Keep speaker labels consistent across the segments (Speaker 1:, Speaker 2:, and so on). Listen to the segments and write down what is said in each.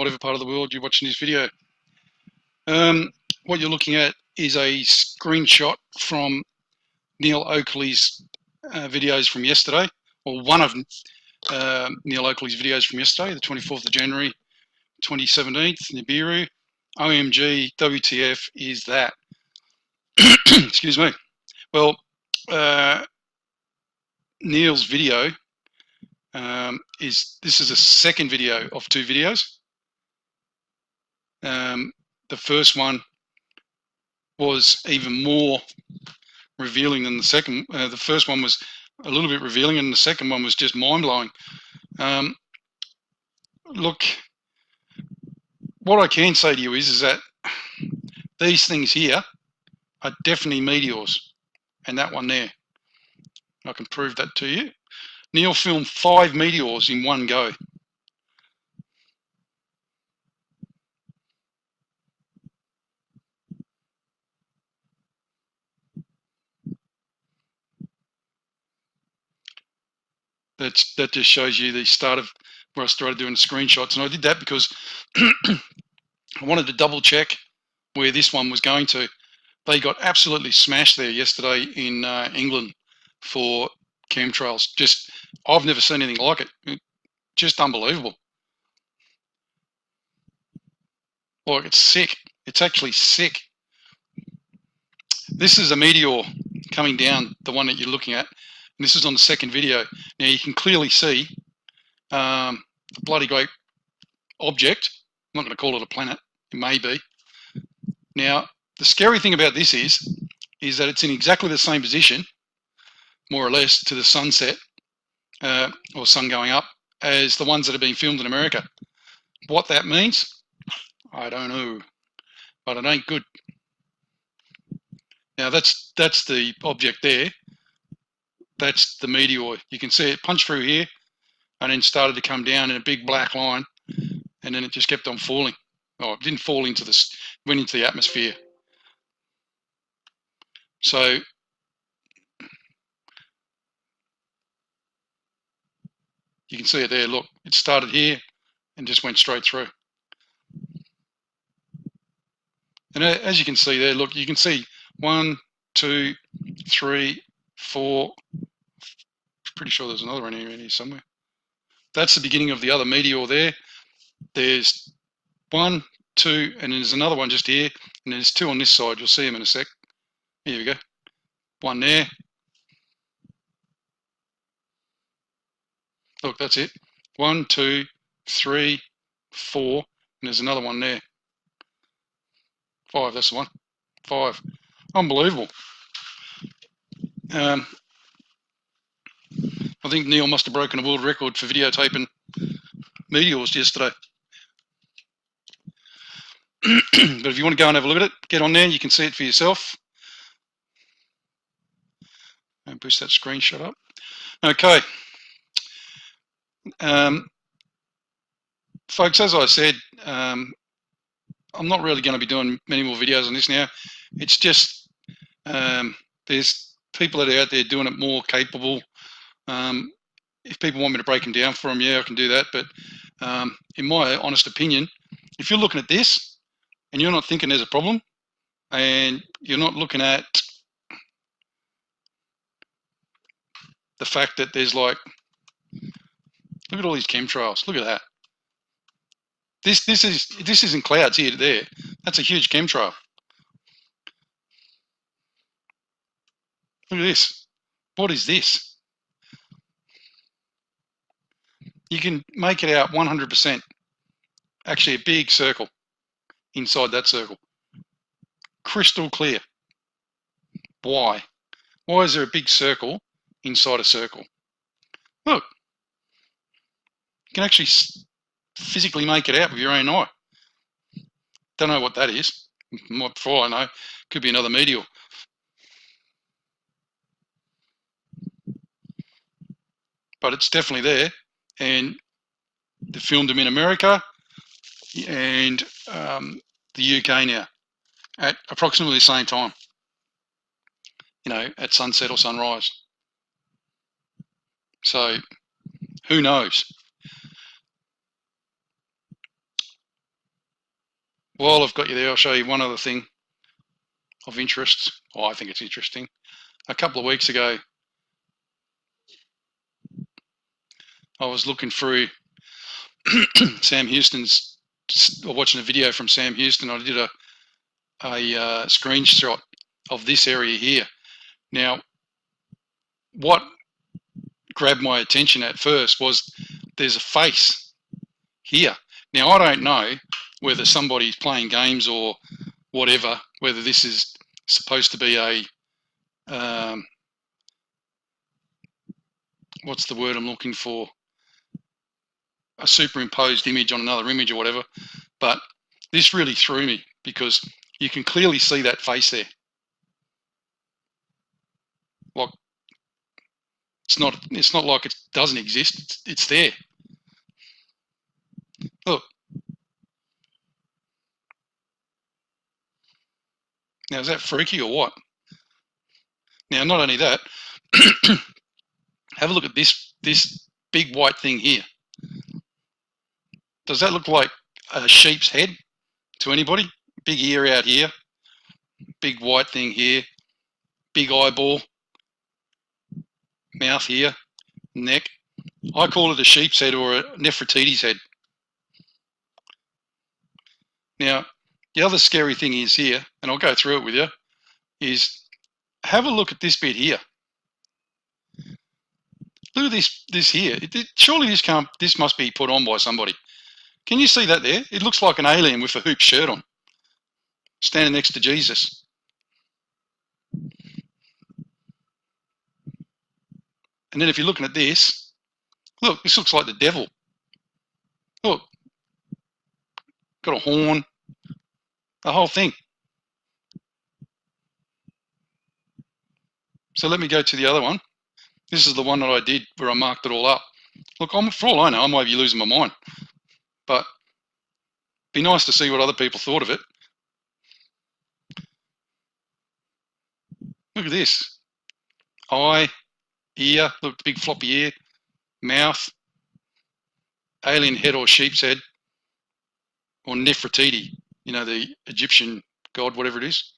Speaker 1: whatever part of the world you're watching this video. What you're looking at is a screenshot from Neil Oakley's videos from yesterday, or one of Neil Oakley's videos from yesterday, the 24th of January 2017, Nibiru. OMG, WTF is that? Excuse me. Well, Neil's video this is a second video of two videos. The first one was even more revealing than the second. The first one was a little bit revealing, and the second one was just mind-blowing. Look, what I can say to you is that these things here are definitely meteors, and that one there, I can prove that to you. Neil filmed 5 meteors in one go. That just shows you the start of where I started doing the screenshots, and I did that because I wanted to double check where this one was going to. They got absolutely smashed there yesterday in England for chemtrails. I've never seen anything like it. Just unbelievable. Like, it's sick. It's actually sick. This is a meteor coming down, the one that you're looking at. And this is on the second video. Now you can clearly see a bloody great object. I'm not going to call it a planet. It may be. Now, the scary thing about this is that it's in exactly the same position, more or less, to the sunset or sun going up as the ones that are being filmed in America. What that means, I don't know, but it ain't good. Now that's the object there. That's the meteor. You can see it punch through here and then started to come down in a big black line, and then it just kept on falling. Oh, it didn't fall into this, went into the atmosphere. So you can see it there. Look, it started here and just went straight through. And as you can see there, look, you can see 1, 2, 3, 4. Pretty sure there's another one in here somewhere. That's the beginning of the other meteor there. There's 1, 2, and there's another one just here, and there's 2 on this side. You'll see them in a sec. Here we go. 1 there. Look, that's it. 1, 2, 3, 4, and there's another one there. 5, that's the one. 5. Unbelievable. I think Neil must have broken a world record for videotaping meteors yesterday. But if you want to go and have a look at it, get on there, you can see it for yourself. And boost that screenshot up. Okay. Folks, as I said, I'm not really going to be doing many more videos on this now. It's just there's people that are out there doing it more capable. If people want me to break them down for them, yeah, I can do that. But in my honest opinion, if you're looking at this and you're not thinking there's a problem, and you're not looking at the fact that there's like, look at all these chemtrails. Look at that. This isn't clouds here to there. That's a huge chemtrail. Look at this. What is this? You can make it out 100%. Actually, a big circle inside that circle. Crystal clear. Why? Why is there a big circle inside a circle? Look. You can actually physically make it out with your own eye. Don't know what that is. For all I know, could be another meteor. But it's definitely there, and they filmed them in America and the UK now at approximately the same time, you know, at sunset or sunrise. So who knows? while I've got you there, I'll show you one other thing of interest. Oh, I think it's interesting. A couple of weeks ago, I was looking through Sam Houston's, watching a video from Sam Houston. I did a screenshot of this area here. Now, what grabbed my attention at first was there's a face here. Now, I don't know whether somebody's playing games or whatever, whether this is supposed to be a, what's the word I'm looking for? A superimposed image on another image or whatever. But this really threw me because you can clearly see that face there. Like, it's not like it doesn't exist. It's there. Look. Now, is that freaky or what? Now, not only that, have a look at this big white thing here. Does that look like a sheep's head to anybody? Big ear out here, big white thing here, big eyeball, mouth here, neck. I call it a sheep's head or a Nefertiti's head. Now, the other scary thing is here, and I'll go through it with you, is have a look at this bit here. Look at this here. Surely this must be put on by somebody. Can you see that there? It looks like an alien with a hoop shirt on, standing next to Jesus. And then if you're looking at this, look, this looks like the devil. Look, got a horn, the whole thing. So let me go to the other one. This is the one that I did where I marked it all up. Look, for all I know, I might be losing my mind. But it'd be nice to see what other people thought of it. Look at this. Eye, ear, look, big floppy ear, mouth, alien head or sheep's head, or Nefertiti, you know, the Egyptian god, whatever it is.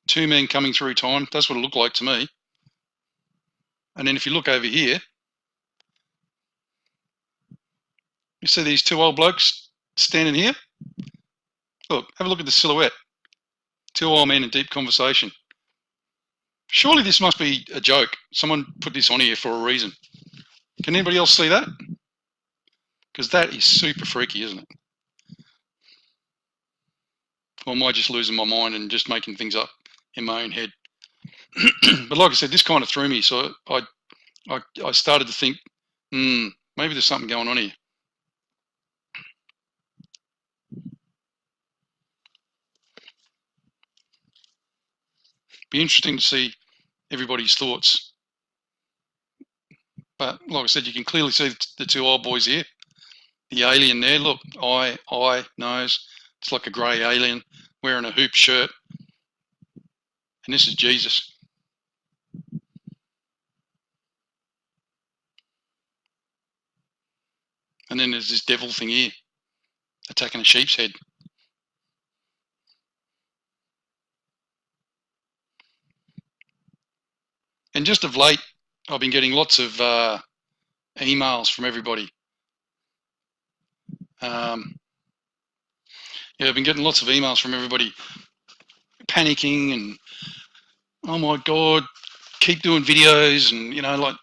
Speaker 1: Two men coming through time. That's what it looked like to me. And then if you look over here, you see these two old blokes standing here? Look, have a look at the silhouette. Two old men in deep conversation. Surely this must be a joke. Someone put this on here for a reason. Can anybody else see that? Because that is super freaky, isn't it? Or am I just losing my mind and just making things up in my own head? But like I said, this kind of threw me. So I started to think, maybe there's something going on here. Be interesting to see everybody's thoughts. But like I said, you can clearly see the two old boys here. The alien there, look, eye, nose. It's like a grey alien wearing a hoop shirt. And this is Jesus. And then there's this devil thing here, attacking a sheep's head. And just of late, I've been getting lots of emails from everybody. Yeah, I've been getting lots of emails from everybody panicking and, oh my God, keep doing videos. And, you know, like,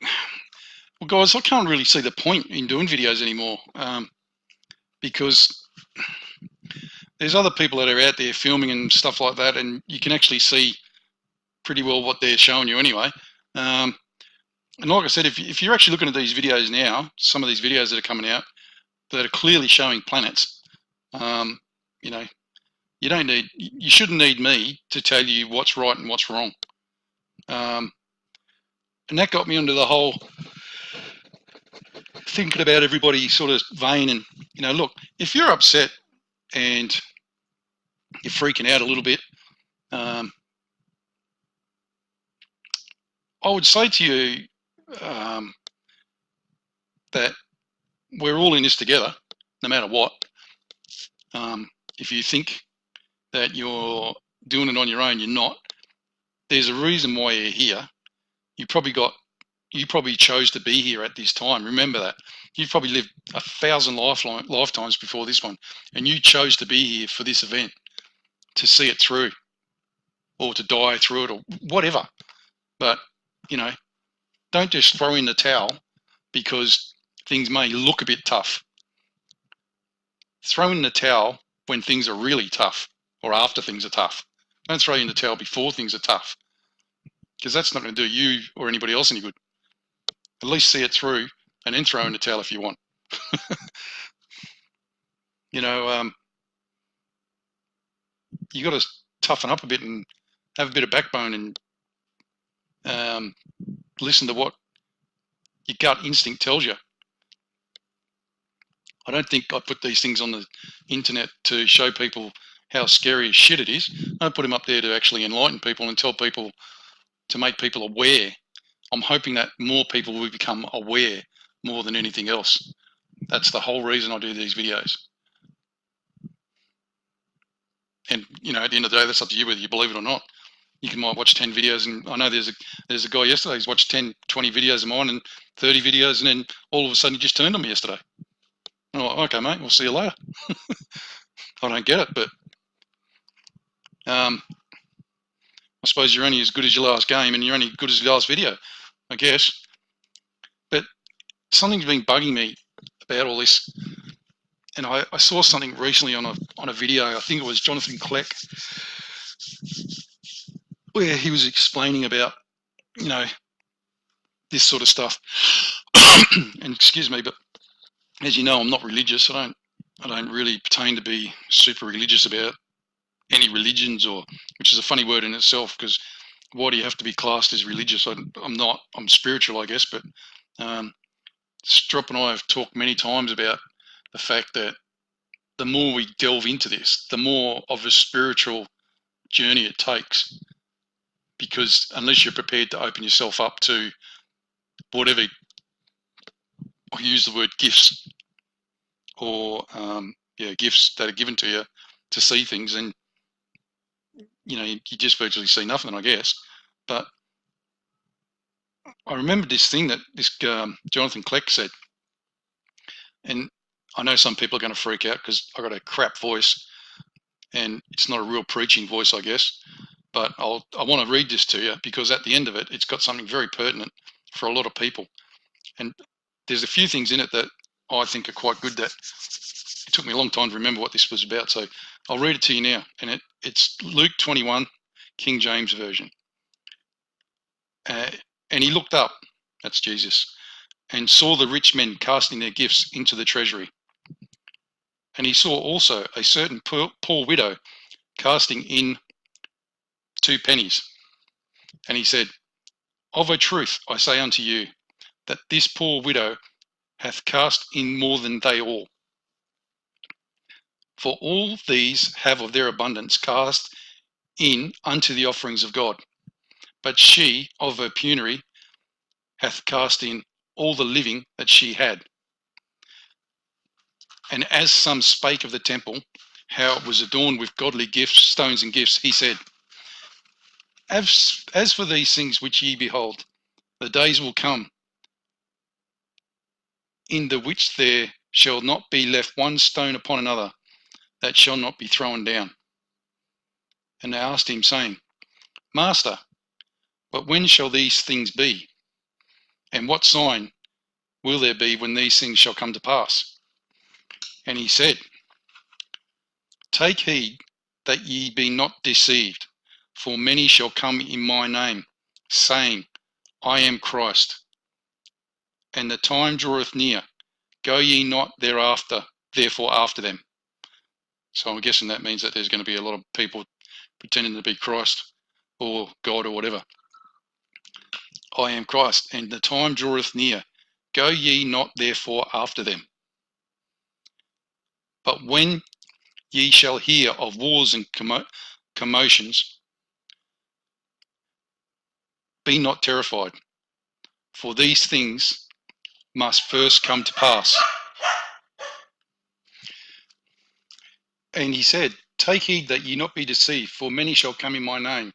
Speaker 1: well, guys, I can't really see the point in doing videos anymore because there's other people that are out there filming and stuff like that, and you can actually see pretty well what they're showing you anyway. And like I said, if you're actually looking at these videos now, some of these videos that are coming out that are clearly showing planets, you know, you shouldn't need me to tell you what's right and what's wrong. And that got me into the whole thinking about everybody sort of vein. And, you know, look, if you're upset and you're freaking out a little bit, I would say to you that we're all in this together, no matter what. If you think that you're doing it on your own, you're not. There's a reason why you're here. You probably chose to be here at this time. Remember that. You've probably lived 1,000 lifetimes before this one, and you chose to be here for this event, to see it through, or to die through it, or whatever. But, you know, don't just throw in the towel because things may look a bit tough. Throw in the towel when things are really tough, or after things are tough. Don't throw in the towel before things are tough, because that's not going to do you or anybody else any good. At least see it through and then throw in the towel if you want. You know, you got to toughen up a bit and have a bit of backbone and listen to what your gut instinct tells you. I don't think I put these things on the internet to show people how scary as shit it is. I put them up there to actually enlighten people and tell people, to make people aware. I'm hoping that more people will become aware more than anything else. That's the whole reason I do these videos. And, you know, at the end of the day, that's up to you whether you believe it or not. You might watch 10 videos, and I know there's a guy yesterday who's watched 10, 20 videos of mine and 30 videos, and then all of a sudden he just turned on me yesterday. I'm like, okay, mate, we'll see you later. I don't get it, but I suppose you're only as good as your last game, and you're only as good as your last video, I guess. But something's been bugging me about all this, and I saw something recently on a video. I think it was Jonathan Kleck, where he was explaining about, you know, this sort of stuff. And excuse me, but as you know, I'm not religious. I don't really pertain to be super religious about any religions, or, which is a funny word in itself, because why do you have to be classed as religious? I'm not. I'm spiritual, I guess. But Strop and I have talked many times about the fact that the more we delve into this, the more of a spiritual journey it takes. Because unless you're prepared to open yourself up to whatever, I use the word gifts, or gifts that are given to you to see things, and you know, you just virtually see nothing, I guess. But I remember this thing that this Jonathan Kleck said, and I know some people are going to freak out because I got a crap voice, and it's not a real preaching voice, I guess. But I want to read this to you, because at the end of it, it's got something very pertinent for a lot of people. And there's a few things in it that I think are quite good, that it took me a long time to remember what this was about. So I'll read it to you now. And it's Luke 21, King James Version. And he looked up, that's Jesus, and saw the rich men casting their gifts into the treasury. And he saw also a certain poor widow casting in 2 pennies. And he said, of a truth I say unto you, that this poor widow hath cast in more than they all. For all these have of their abundance cast in unto the offerings of God. But she of her penury hath cast in all the living that she had. And as some spake of the temple, how it was adorned with godly gifts, stones and gifts, he said, as for these things which ye behold, the days will come, in the which there shall not be left one stone upon another that shall not be thrown down. And they asked him, saying, Master, but when shall these things be? And what sign will there be when these things shall come to pass? And he said, take heed that ye be not deceived, for many shall come in my name, saying, I am Christ. And the time draweth near. Go ye not therefore after them. So I'm guessing that means that there's going to be a lot of people pretending to be Christ or God or whatever. I am Christ, and the time draweth near. Go ye not therefore after them. But when ye shall hear of wars and commotions, be not terrified, for these things must first come to pass. And he said, take heed that ye not be deceived, for many shall come in my name,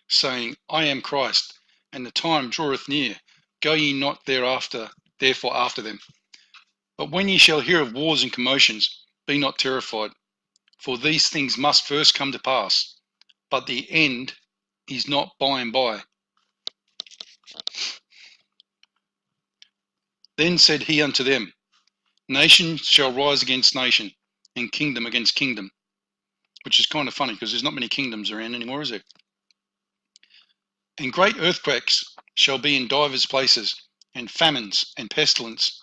Speaker 1: saying, I am Christ, and the time draweth near. Go ye not therefore after them. But when ye shall hear of wars and commotions, be not terrified, for these things must first come to pass, but the end is not by and by. Then said he unto them, nation shall rise against nation, and kingdom against kingdom. Which is kind of funny, because there's not many kingdoms around anymore, is there? And great earthquakes shall be in divers places, and famines and pestilence,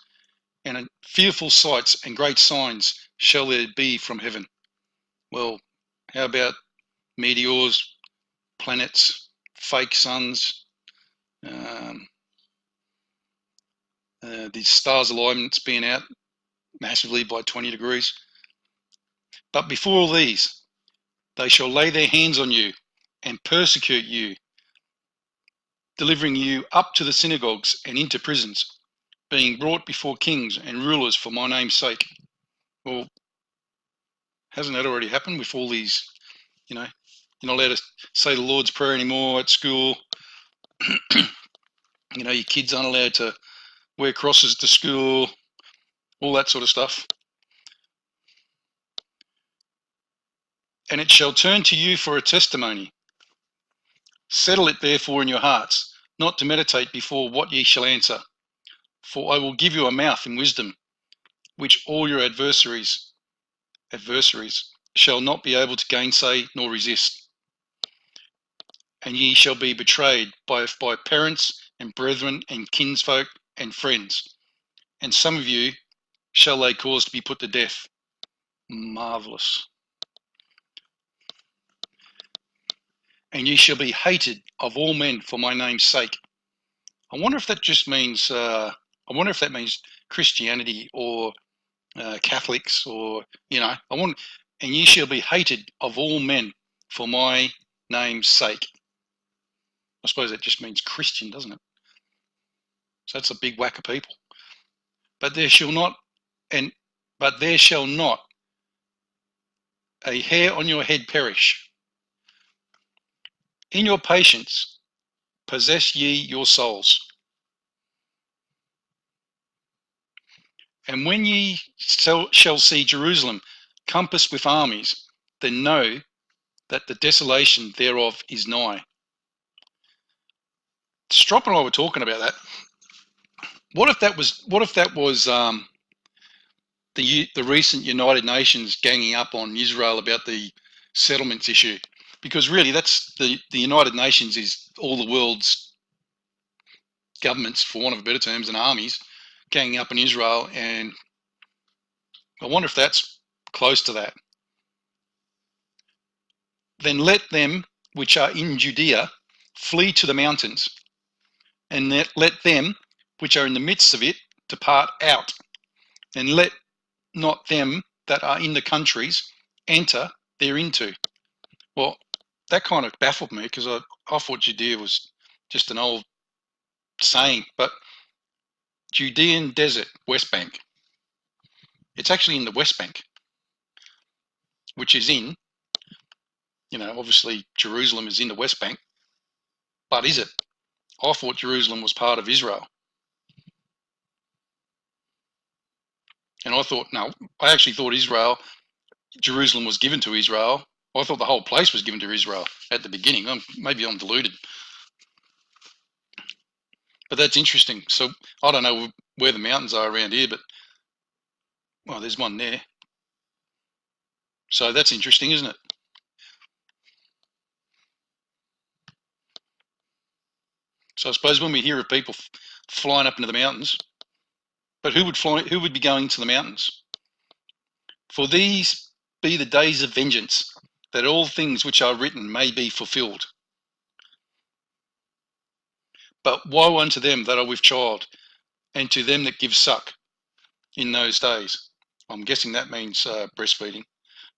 Speaker 1: and fearful sights and great signs shall there be from heaven. Well, how about meteors, planets, fake suns, the stars' alignments being out massively by 20 degrees? But before all these, they shall lay their hands on you and persecute you, delivering you up to the synagogues and into prisons, being brought before kings and rulers for my name's sake. Well, hasn't that already happened with all these, you're not allowed to say the Lord's Prayer anymore at school. Your kids aren't allowed to wear crosses to school, all that sort of stuff. And it shall turn to you for a testimony. Settle it therefore in your hearts, not to meditate before what ye shall answer. For I will give you a mouth in wisdom, which all your adversaries shall not be able to gainsay nor resist. And ye shall be betrayed by parents and brethren and kinsfolk and friends. And some of you shall they cause to be put to death. Marvelous. And ye shall be hated of all men for my name's sake. I wonder if that just means, Christianity or Catholics, or, and ye shall be hated of all men for my name's sake. I suppose that just means Christian, doesn't it? So that's a big whack of people. But there shall not a hair on your head perish. In your patience possess ye your souls. And when ye shall see Jerusalem compassed with armies, then know that the desolation thereof is nigh. Strop and I were talking about that. What if that was the recent United Nations ganging up on Israel about the settlements issue? Because really, that's the United Nations is all the world's governments, for want of better terms, and armies ganging up on Israel, and I wonder if that's close to that. Then let them which are in Judea flee to the mountains, and let them which are in the midst of it depart out, and let not them that are in the countries enter thereinto. Well, that kind of baffled me, because I thought Judea was just an old saying, but Judean desert, West Bank. It's actually in the West Bank, which is in, obviously Jerusalem is in the West Bank, but is it? I thought Jerusalem was part of Israel. And I actually thought Jerusalem was given to Israel. I thought the whole place was given to Israel at the beginning. Maybe I'm deluded. But that's interesting. So I don't know where the mountains are around here, but, well, there's one there. So that's interesting, isn't it? So I suppose when we hear of people flying up into the mountains, but who would be going to the mountains? For these be the days of vengeance, that all things which are written may be fulfilled. But woe unto them that are with child, and to them that give suck in those days. I'm guessing that means breastfeeding.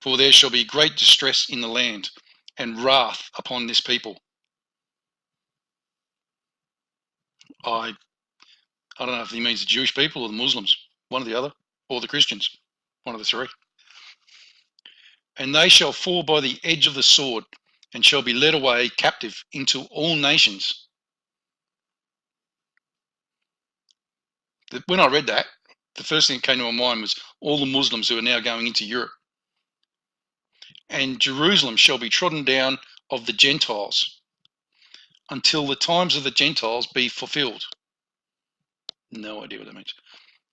Speaker 1: For there shall be great distress in the land, and wrath upon this people. I don't know if he means the Jewish people or the Muslims, one or the other, or the Christians, one of the three. And they shall fall by the edge of the sword, and shall be led away captive into all nations. When I read that, the first thing that came to my mind was all the Muslims who are now going into Europe. And Jerusalem shall be trodden down of the Gentiles until the times of the Gentiles be fulfilled. No idea what that means.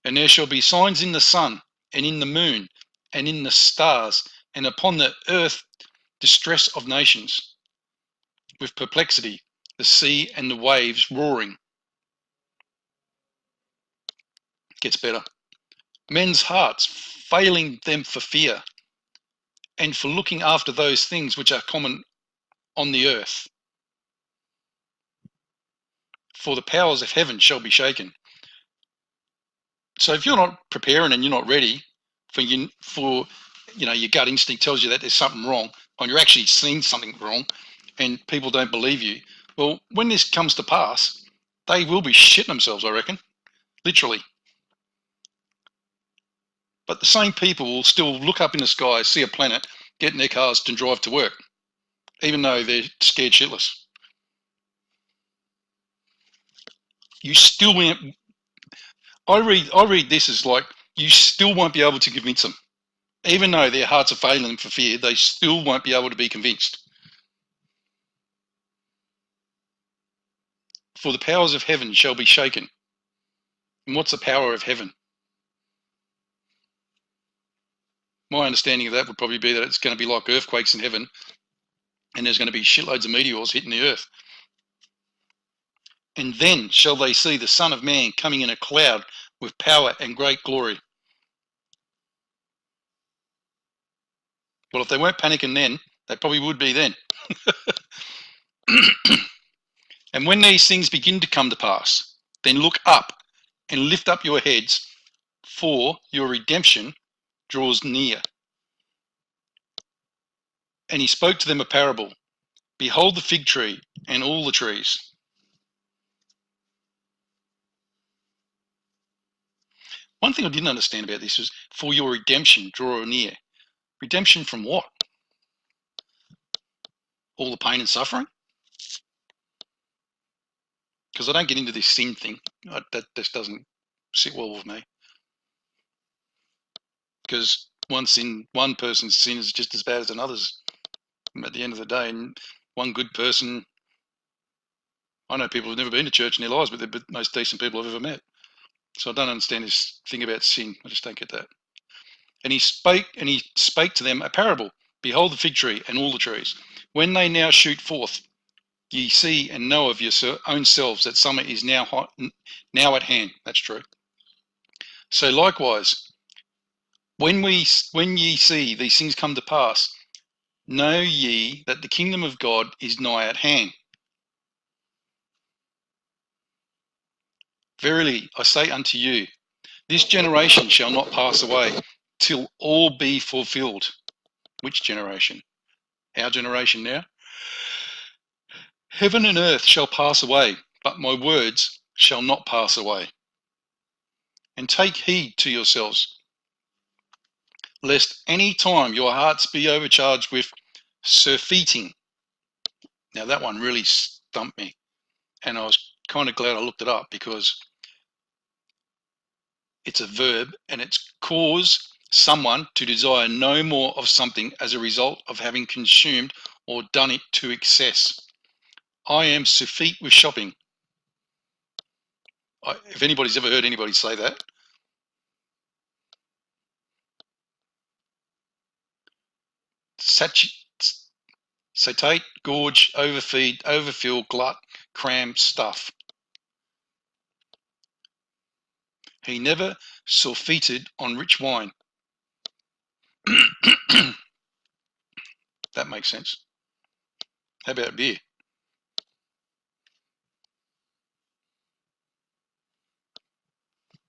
Speaker 1: And there shall be signs in the sun, and in the moon, and in the stars, and upon the earth distress of nations, with perplexity, the sea and the waves roaring. Gets better. Men's hearts failing them for fear, and for looking after those things which are common on the earth. For the powers of heaven shall be shaken. So if you're not preparing and you're not ready for your gut instinct tells you that there's something wrong, and you're actually seeing something wrong, and people don't believe you, well, when this comes to pass, they will be shitting themselves, I reckon, literally. But the same people will still look up in the sky, see a planet, get in their cars and drive to work, even though they're scared shitless. You still won't. I read this as like you still won't be able to convince them, even though their hearts are failing them for fear. They still won't be able to be convinced. For the powers of heaven shall be shaken. And what's the power of heaven? My understanding of that would probably be that it's going to be like earthquakes in heaven, and there's going to be shitloads of meteors hitting the earth. And then shall they see the Son of Man coming in a cloud with power and great glory. Well, if they weren't panicking then, they probably would be then. And when these things begin to come to pass, then look up and lift up your heads, for your redemption draws near. And he spoke to them a parable. Behold the fig tree and all the trees. One thing I didn't understand about this was, for your redemption draw near. Redemption from what? All the pain and suffering? Because I don't get into this sin thing. That just doesn't sit well with me. Because one person's sin is just as bad as another's at the end of the day. And one good person, I know people who've never been to church in their lives, but they're the most decent people I've ever met. So I don't understand this thing about sin. I just don't get that. And he spake to them a parable. Behold the fig tree and all the trees. When they now shoot forth, ye see and know of your own selves that summer is now at hand. That's true. So likewise, when ye see these things come to pass, know ye that the kingdom of God is nigh at hand. Verily I say unto you, this generation shall not pass away till all be fulfilled. Which generation? Our generation now? Heaven and earth shall pass away, but my words shall not pass away. And take heed to yourselves, lest any time your hearts be overcharged with surfeiting. Now that one really stumped me, and I was kind of glad I looked it up, because it's a verb and it's cause someone to desire no more of something as a result of having consumed or done it to excess. I am surfeit with shopping. If anybody's ever heard anybody say that, satiate, gorge, overfeed, overfill, glut, cram, stuff. He never surfeited on rich wine. That makes sense. How about beer?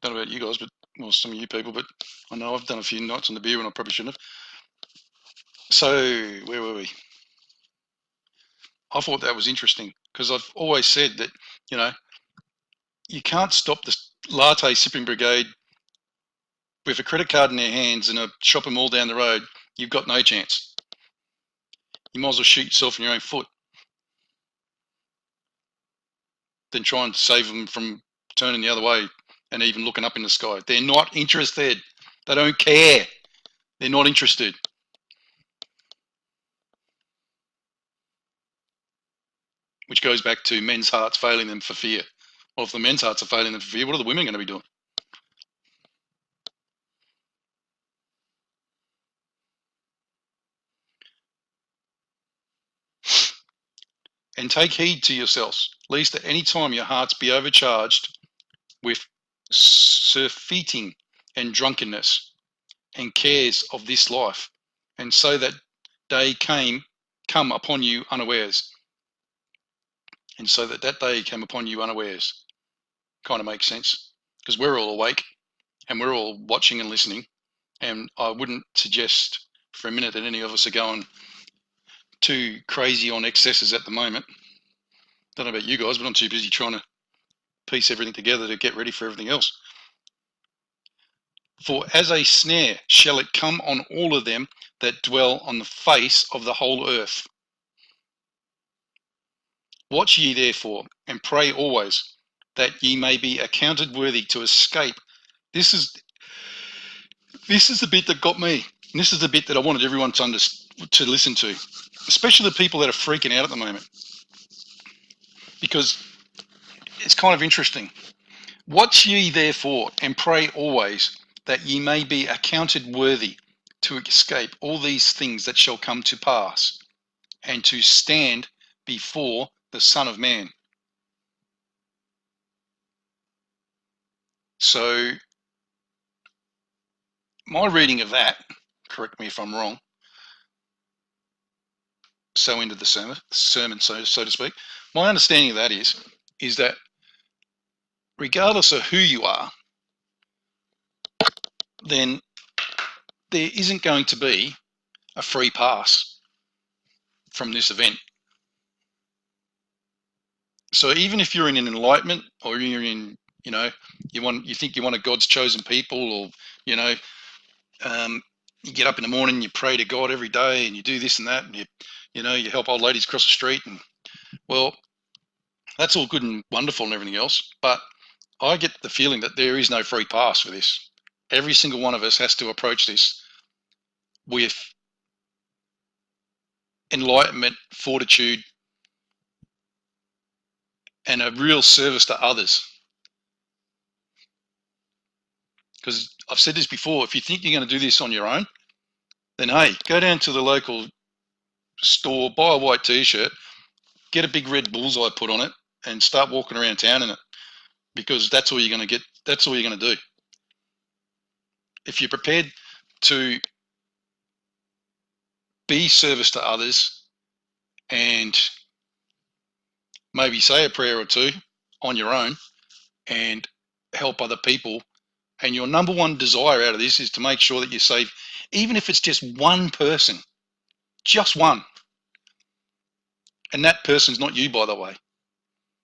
Speaker 1: Don't know about you guys, but well, some of you people, but I know I've done a few nights on the beer and I probably shouldn't have. So where were we? I thought that was interesting, because I've always said that, you can't stop the latte sipping brigade with a credit card in their hands and a shopping mall down the road you've got no chance. You might as well shoot yourself in your own foot than try and save them from turning the other way and even looking up in the sky. They're not interested. They don't care. They're not interested. Which goes back to men's hearts failing them for fear. Well, if the men's hearts are failing them for fear, what are the women going to be doing? And take heed to yourselves, lest at any time your hearts be overcharged with surfeiting and drunkenness and cares of this life, and so that day come upon you unawares. And so that day came upon you unawares. Kind of makes sense, because we're all awake and we're all watching and listening. And I wouldn't suggest for a minute that any of us are going too crazy on excesses at the moment. Don't know about you guys, but I'm too busy trying to piece everything together to get ready for everything else. For as a snare shall it come on all of them that dwell on the face of the whole earth. Watch ye therefore, and pray always, that ye may be accounted worthy to escape. This is the bit that got me. And this is the bit that I wanted everyone to listen to, especially the people that are freaking out at the moment, because it's kind of interesting. Watch ye therefore, and pray always, that ye may be accounted worthy to escape all these things that shall come to pass, and to stand before the Son of Man. So my reading of that, correct me if I'm wrong, so into the sermon, so to speak, my understanding of that is that regardless of who you are, then there isn't going to be a free pass from this event. So even if you're in an enlightenment, or you're in, you think you're one of God's chosen people, or you get up in the morning, you pray to God every day, and you do this and that, and you help old ladies cross the street, and well, that's all good and wonderful and everything else, but I get the feeling that there is no free pass for this. Every single one of us has to approach this with enlightenment, fortitude, and a real service to others. Because I've said this before, if you think you're going to do this on your own, then hey, go down to the local store, buy a white t-shirt, get a big red bullseye put on it, and start walking around town in it, because that's all you're going to get. That's all you're going to do. If you're prepared to be service to others and maybe say a prayer or two on your own and help other people, and your number one desire out of this is to make sure that you save, even if it's just one person, just one, and that person's not you, by the way.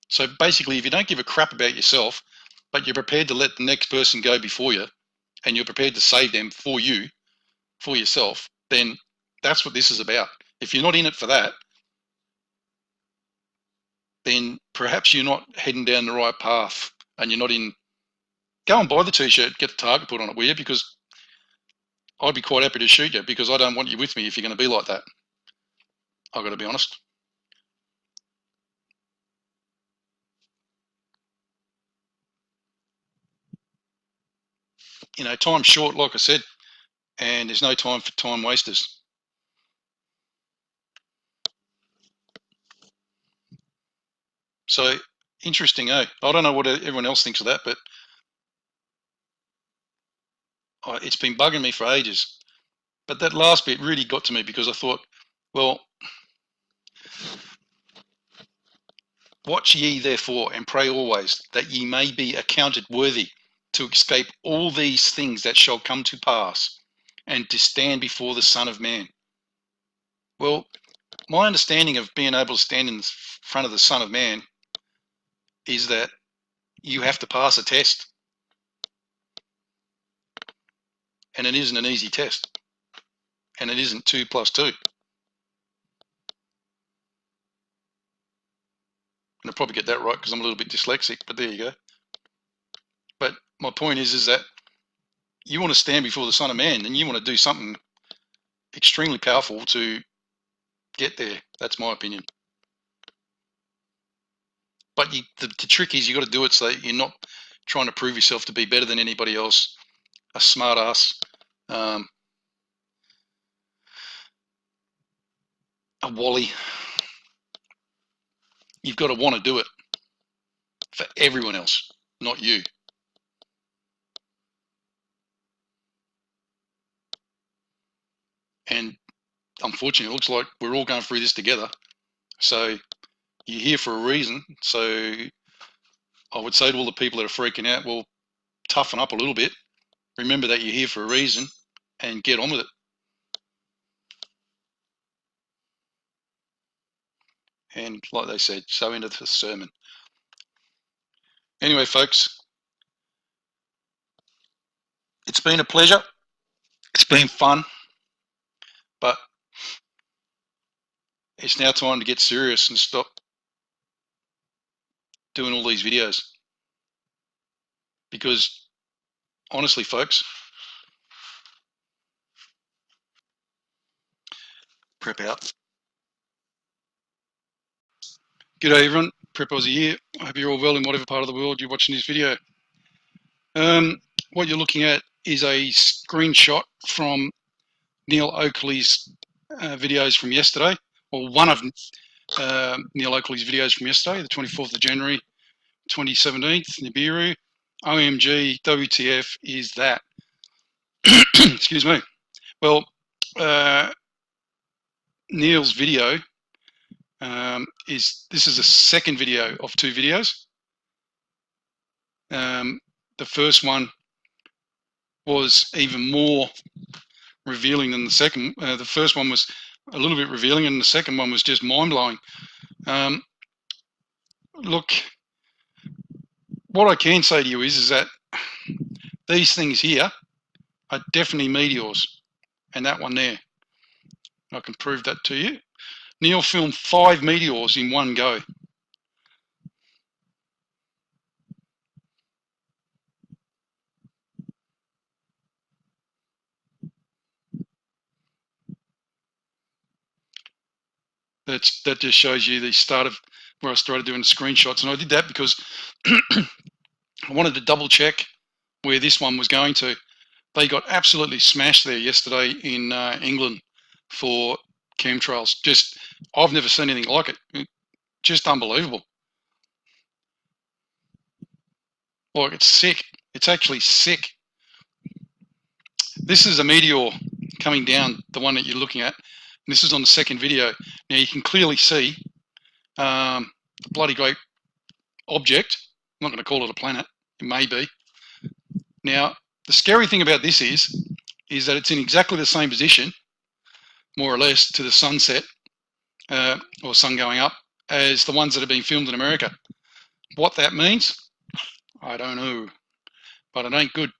Speaker 1: So basically, if you don't give a crap about yourself, but you're prepared to let the next person go before you, and you're prepared to save them for you, for yourself, then that's what this is about. If you're not in it for that, then perhaps you're not heading down the right path, and you're not in. Go and buy the t-shirt, get the target put on it, will you? Because I'd be quite happy to shoot you, because I don't want you with me if you're going to be like that. I've got to be honest. Time's short, like I said, and there's no time for time wasters. So interesting, eh? I don't know what everyone else thinks of that, but it's been bugging me for ages. But that last bit really got to me, because I thought, well, watch ye therefore, and pray always, that ye may be accounted worthy to escape all these things that shall come to pass, and to stand before the Son of Man. Well, my understanding of being able to stand in front of the Son of Man is that you have to pass a test. And it isn't an easy test. and it isn't 2 plus 2. And I'll probably get that right because I'm a little bit dyslexic, but there you go. But my point is that you want to stand before the Son of Man, and you want to do something extremely powerful to get there. That's my opinion. But the trick is you got to do it so that you're not trying to prove yourself to be better than anybody else, a smart ass, a Wally. You've got to want to do it for everyone else, not you. And unfortunately, it looks like we're all going through this together. So you're here for a reason. So I would say to all the people that are freaking out, well, toughen up a little bit. Remember that you're here for a reason and get on with it. And like they said, so into the sermon. Anyway, folks, it's been a pleasure. It's been fun. But it's now time to get serious and stop doing all these videos. Because honestly, folks, prep out. G'day everyone, Prep Aussie here. I hope you're all well in whatever part of the world you're watching this video. What you're looking at is a screenshot from Neil Oakley's videos from yesterday, or one of Neil Oakley's videos from yesterday, the 24th of January 2017, Nibiru. OMG, WTF is that? Excuse me. Well, Neil's video this is a second video of 2 videos. The first one was even more revealing than the second. The first one was a little bit revealing, and the second one was just mind-blowing. Look, what I can say to you is that these things here are definitely meteors, and that one there, I can prove that to you. Neil filmed 5 meteors in one go. That just shows you the start of where I started doing the screenshots, and I did that because I wanted to double check where this one was going to. They got absolutely smashed there yesterday in England for chemtrails. Just, I've never seen anything like it. Just unbelievable. Like, it's sick. It's actually sick. This is a meteor coming down, the one that you're looking at. And this is on the second video. Now you can clearly see the bloody great object. I'm not going to call it a planet. It may be. Now, the scary thing about this is that it's in exactly the same position, more or less, to the sunset or sun going up as the ones that have been filmed in America. What that means, I don't know, but it ain't good.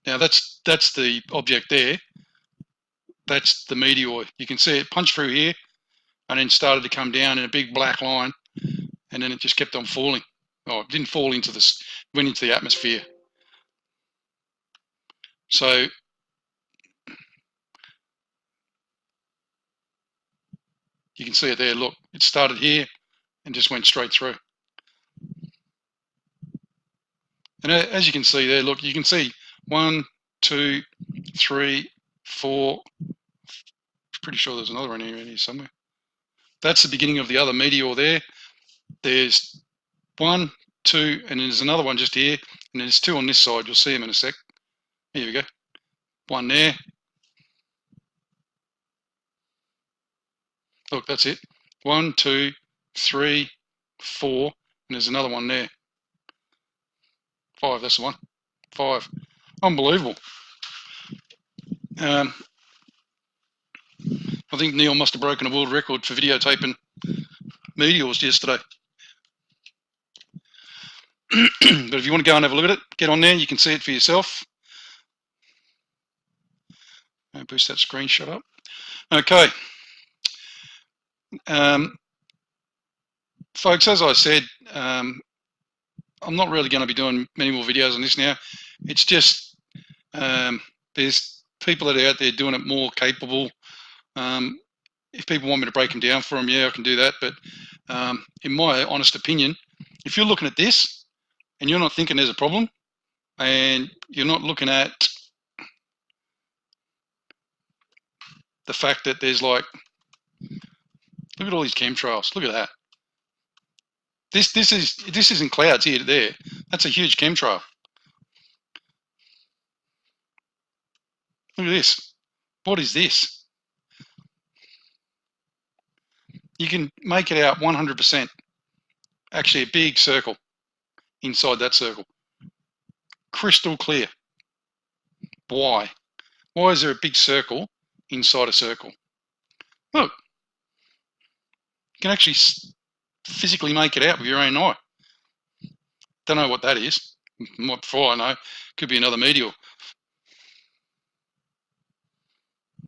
Speaker 1: Now that's the object there. That's the meteor. You can see it punched through here and then started to come down in a big black line, and then it just kept on falling. Oh, it didn't fall into this, went into the atmosphere. So you can see it there. Look, it started here and just went straight through. And as you can see there, look, you can see 1, 2, 3, 4. Pretty sure there's another one here somewhere. That's the beginning of the other meteor there. There's 1, 2, and there's another one just here, and there's 2 on this side. You'll see them in a sec. Here we go. 1 there. Look, that's it. 1, 2, 3, 4, and there's another one there. 5, that's the one. 5. Unbelievable. I think Neil must have broken a world record for videotaping meteors yesterday. But if you want to go and have a look at it, get on there. You can see it for yourself. I'll boost that screenshot up. Okay. Folks, as I said, I'm not really going to be doing many more videos on this now. It's just there's people that are out there doing it more capable. If people want me to break them down for them, yeah, I can do that. But in my honest opinion, if you're looking at this and you're not thinking there's a problem, and you're not looking at the fact that there's like, look at all these chemtrails. Look at that. This isn't clouds here to there. That's a huge chemtrail. Look at this. What is this? You can make it out 100%. Actually, a big circle inside that circle. Crystal clear. Why? Why is there a big circle inside a circle? Look. You can actually physically make it out with your own eye. Don't know what that is. For all I know, could be another meteor.